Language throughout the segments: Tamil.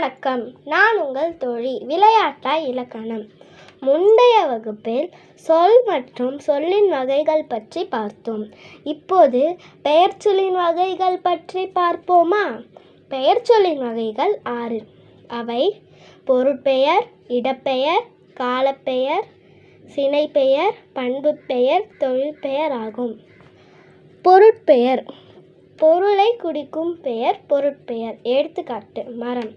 வணக்கம். நான் உங்கள் தோழி. விளையாட்டாய் இலக்கணம். முந்தைய வகுப்பில் சொல் மற்றும் சொல்லின் வகைகள் பற்றி பார்த்தோம். இப்போது பெயர்ச்சொல்லின் வகைகள் பற்றி பார்ப்போமா? பெயர்ச்சொல்லின் வகைகள் 6. அவை பொருட்பெயர், இடப்பெயர், காலப்பெயர், சினைப்பெயர், பண்புப்பெயர், தொழிற்பெயர் ஆகும். பொருட்பெயர் பொருளை குறிக்கும் பெயர் பொருட்பெயர். எடுத்துக்காட்டு: மரம்.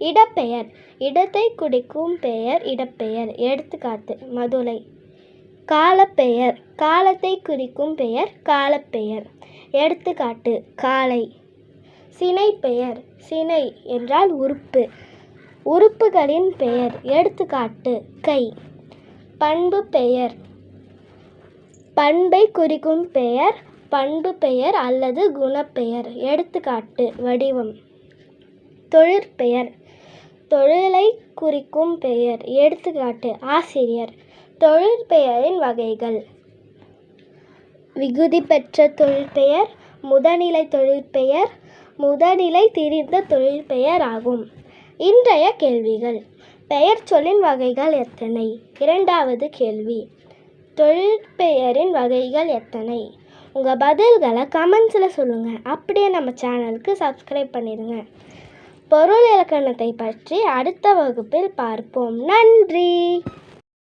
இடப்பெயர் இடத்தை குறிக்கும் பெயர் இடப்பெயர். எடுத்துக்காட்டு: மதுரை. காலப்பெயர் காலத்தை குறிக்கும் பெயர் காலப்பெயர். எடுத்துக்காட்டு: காலை. சினைப்பெயர் சினை என்றால் உறுப்பு, உறுப்புகளின் பெயர். எடுத்துக்காட்டு: கை. பண்பு பெயர் பண்பை குறிக்கும் பெயர் பண்பு பெயர் அல்லது குணப்பெயர். எடுத்துக்காட்டு: வடிவம். தொழிற்பெயர் தொழிலை குறிக்கும் பெயர். எடுத்துக்காட்டு: ஆசிரியர். தொழிற்பெயரின் வகைகள்: விகுதி பெற்ற தொழிற்பெயர், முதனிலை தொழிற்பெயர், முதனிலை திரிந்த தொழிற்பெயர் ஆகும். இன்றைய கேள்விகள்: பெயர் சொல்லின் வகைகள் எத்தனை? இரண்டாவது கேள்வி: தொழிற்பெயரின் வகைகள் எத்தனை? உங்கள் பதில்களை கமெண்ட்ஸில் சொல்லுங்கள். அப்படியே நம்ம சேனலுக்கு சப்ஸ்கிரைப் பண்ணிடுங்க. பொருள் இலக்கணத்தை பற்றி அடுத்த வகுப்பில் பார்ப்போம். நன்றி.